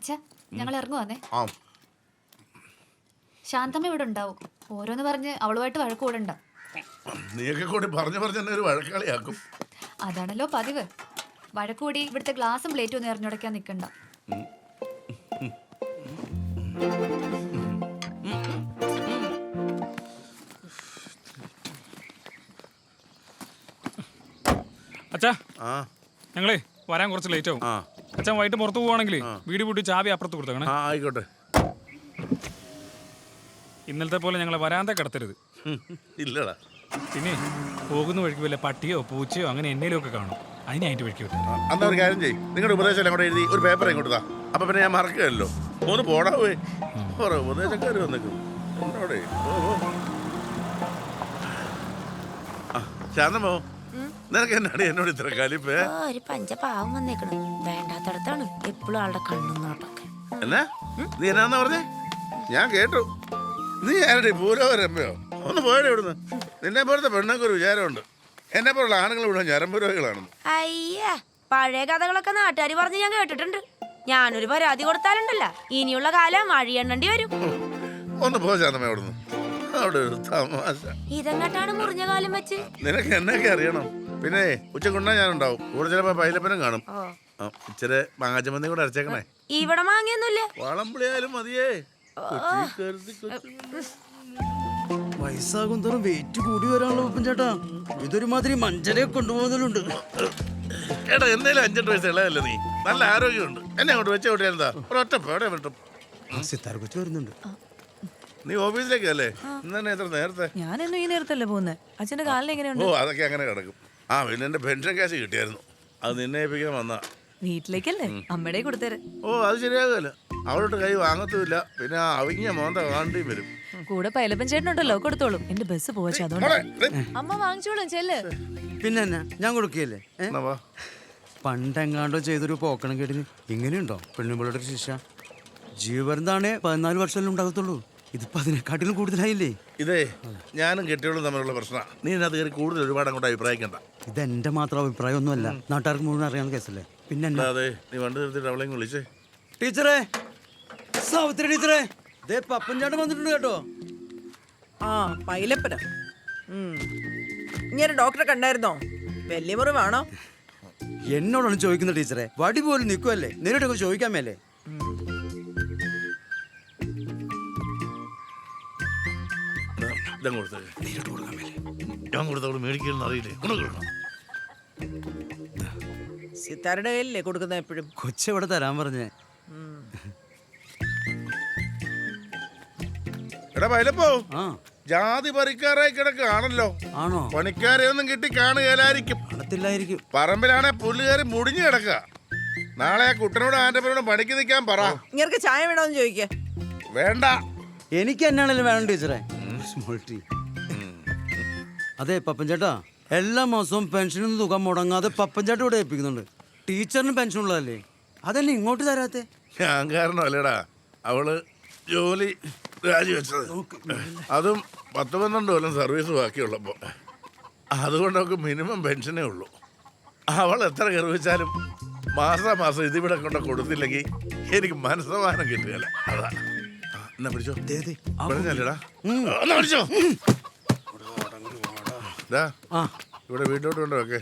അച്ഛാ ഞങ്ങൾ ഇറങ്ങുവാന്നേ. ആ ശാന്തമ്മ ഇവിടെ ഉണ്ടാവും. ഓരോന്ന് പറഞ്ഞ് അവളുമായിട്ട് വഴക്ക് കൂടണ്ട. നീയൊക്കെ കൂടി പറഞ്ഞ് ഒരു വഴക്കാളിയാക്കും. അതാണല്ലോ പതിവ്. വഴക്കൂടി ഇവിടുത്തെ ഗ്ലാസും പ്ലേറ്റും ഒന്നും എറിഞ്ഞുടയ്ക്കാൻ നിൽക്കണ്ട. അച്ഛാ ഞങ്ങളേ വരാൻ കുറച്ച് ലേറ്റ് ആവും. അച്ഛൻ വൈകിട്ട് പുറത്ത് പോവാണെങ്കിൽ വീട് പൂട്ടി ചാവി അപ്പുറത്ത് കൊടുത്തേക്കണേ. ആയിക്കോട്ടെ. ഇന്നലത്തെ പോലെ ഞങ്ങളെ വരാന്ത കിടത്തരുത്. ഇല്ലടാ. പിന്നെ പോകുന്ന വഴിക്ക് വല്ല പട്ടിയോ പൂച്ചയോ അങ്ങനെ എന്നേലും ഒക്കെ കാണും. അതിനായിട്ട് വഴിക്ക് വിട്ടു. അന്നാ ഒരു കാര്യം ചെയ്യും, നിങ്ങളുടെ ഉപദേശം അങ്ങോട്ട് എഴുതി ഒരു പേപ്പർ ഇങ്ങോട്ട് താ. അപ്പൊ പിന്നെ ഞാൻ മറക്കുകയല്ലോ. ഒന്ന് പോടാ പോയി. ഉപദേശക്കാർ വന്നേക്കും എന്നോടെ. ശാന്തമോ, നിനക്ക് എന്നാണ് എന്നോട് ഇത്ര കലിപ്പ്? ഒരു പഞ്ചപാവം വന്നേക്കണം. വേണ്ടാത്തടത്താണ് എപ്പോഴും ആളുടെ കണ്ണും നോട്ടൊക്കെ. എന്നാ നീ എന്നാന്ന് പറഞ്ഞേ? ഞാൻ കേട്ടു. നീ ആരുടെ പൂരവരമ്പയോ? ഒന്ന് പോയടെ ഇവിടുന്ന്. നിന്നെ പോലത്തെ പെണ്ണൊക്കെ ഒരു വിചാരമുണ്ട് എന്നെ പോലുള്ള ആണുങ്ങൾ ഇവിടെ ഞരമ്പുരോഗികളാണെന്ന്. അയ്യാ, പഴയ കഥകളൊക്കെ നാട്ടുകാർ പറഞ്ഞ് ഞാൻ കേട്ടിട്ടുണ്ട്. ഞാനൊരു പരാതി കൊടുത്താലുണ്ടല്ല ഇനിയുള്ള കാലം മഴയെണ്ണേണ്ടി വരും. ഒന്ന് പോ ശാന്തമേ അവിടുന്ന്. അവിടെ ഒരു തമാശ. ഇതെങ്ങട്ടാണ് മുറിഞ്ഞ കാലം വെച്ച്? നിനക്ക് എന്നൊക്കെ അറിയണം. പിന്നെ ഉച്ചക്കുണ്ണ ഞാനുണ്ടാവും. കൂടെ ചിലപ്പോ പൈലപ്പനും കാണും. ഇച്ചിരി മാങ്ങാച്ചമന്തി കൂടെ അരച്ചേക്കണേ. ഇവിടെ മാങ്ങിയൊന്നുമില്ല. വളംപുളിയായാലും മതിയേ. വയസ്സാകും തോറും വെയിറ്റ് കൂടി വരാനുള്ള ഉപ്പൻ ചേട്ടാ. ഇതൊരു മാതിരി മഞ്ചലെ കൊണ്ടുപോകുന്നുണ്ട്. എടാ എന്നേലും 5-8 വയസ്സ് ഇളയല്ലേ നീ? നല്ല ആരോഗ്യമുണ്ട്. എന്നെ അങ്ങോട്ട് വെച്ച വിട്ടാ എന്താ ഒരൊറ്റ പേടെ വിട്ടും. സിത്താര കൊച്ചു വരുന്നുണ്ട്. നീ ഓഫീസിലേക്കല്ലേ ഇന്നെ എത്ര നേരത്തെ? ഞാനെന്നും ഈ നേരത്തല്ലേ പോകുന്നത്. അച്ഛന്റെ കാലിന് എങ്ങനെയുണ്ട്? ഓ അതൊക്കെ അങ്ങനെ കിടക്കും. പിന്നെ എന്റെ പെൻഷൻ കാശ് കിട്ടിയായിരുന്നു. അത് നിന്നെ ഏൽപ്പിക്കാൻ വന്നാ. വീട്ടിലേക്കല്ലേ അമ്മയുടെ കൊടുത്തേരെ. ഓ അത് ശരിയാകുമല്ല. അവളോട്ട് കൈ വാങ്ങത്തുമില്ല. പിന്നെ ആ അവിഞ്ഞ മോന്ത വാണ്ടിയും വരും. കൂടെ പൈലപ്പൻ ചേട്ടനുണ്ടല്ലോ, കൊടുത്തോളും. എന്റെ ബസ് പോവച്ച അതുകൊണ്ട് അമ്മ വാങ്ങിച്ചോളും. ചെല്ല്. പിന്നെ ഞാൻ കൊടുക്കുകയല്ലേ. പണ്ടെങ്ങാണ്ടോ ചെയ്തൊരു പോക്കണം കേട്ടിന് ഇങ്ങനെയുണ്ടോ പെണ്ണുമ്പിളുടെ ഒരു ശിക്ഷ? ജീവന്താണേ 14 വർഷമല്ലേ ഉണ്ടാകത്തുള്ളൂ. ഇതിപ്പോ അതിനെക്കാട്ടിലും കൂടുതലായില്ലേ? ഇതേ ഞാനും കെട്ടിയോളും തമ്മിലുള്ള പ്രശ്നം. നീ ഇതിനകത്ത് കയറി കൂടുതൽ ഒരുപാട് അങ്ങോട്ട് അഭിപ്രായിക്കണ്ട. ഇതെന്റെ മാത്രം അഭിപ്രായമൊന്നുമല്ല, നാട്ടുകാർക്ക് മുഴുവൻ അറിയാവുന്ന കേസല്ലേ. പിന്നെ അതെ നീ വണ്ടി നിർത്തിയിട്ട് അവളെ വിളിച്ചേ. ടീച്ചറേ, സാവിത്രി ടീച്ചറേ, ദേ പപ്പൻ ചേട്ടൻ വന്നിട്ടുണ്ട് കേട്ടോ. ആ പൈലപ്പന ഇങ്ങനെ ഡോക്ടറെ കണ്ടായിരുന്നോ? വലിയ മുറിവാണോ? എന്നോടാണ് ചോദിക്കുന്നത് ടീച്ചറെ. വടി പോലും നിൽക്കുമല്ലേ, നേരിട്ടൊക്കെ ചോദിക്കാൻ മേലേ. ഞാൻ കൊടുത്തവള് മേടിക്കുന്ന അറിയില്ലേ? സിത്താരുടെ കയ്യിലല്ലേ കൊടുക്കുന്ന എപ്പോഴും? കൊച്ചെവിടെ തരാൻ പറഞ്ഞേ? എടാ പൈലപ്പോ, ആ ജാതി പറിക്കാറായി കിടക്കാണല്ലോ. ആണോ? പണിക്കാരെ ഒന്നും കിട്ടി കാണുകയില്ലായിരിക്കും. കാണത്തില്ലായിരിക്കും. പറമ്പിലാണെ പുല്ല് കയറി മുടിഞ്ഞു കിടക്ക. നാളെ ആ കുട്ടനോട് ആന്റപ്പനോട് പണിക്ക് നിൽക്കാൻ പറ. ഇങ്ങനെ ചായ വേണോന്ന് ചോദിക്കേ. വേണ്ട, എനിക്ക് എന്നാണല്ലോ വേണം ടീച്ചറെ. അതെ പപ്പൻ ചേട്ടാ, എല്ലാ മാസവും പെൻഷനൊന്നും തുക മുടങ്ങാതെ പപ്പൻ ചേട്ടൻ ഇവിടെ ഏൽപ്പിക്കുന്നുണ്ട്. ടീച്ചറിന് പെൻഷൻ ഉള്ളതല്ലേ, അതന്നെ ഇങ്ങോട്ട് തരാത്തെ? ഞാൻ കാരണമല്ലേടാ അവള് ജോലി രാജിവെച്ചത്. അതും 10-12 കൊല്ലം സർവീസ് ബാക്കിയുള്ളപ്പോ. അതുകൊണ്ടൊക്കെ മിനിമം പെൻഷനേ ഉള്ളൂ. അവൾ എത്ര ഗർഭിച്ചാലും മാസം ഇതിവിടെ കൊണ്ട് കൊടുത്തില്ലെങ്കിൽ എനിക്ക് മനസ്സമാനം കിട്ടുകയല്ല. അതാ എന്നാ പിടിച്ചോ. പറഞ്ഞല്ലേടാ പിടിച്ചോ. ഇവിടെ വീട്ടിലോട്ട് കൊണ്ടുവക്കെ.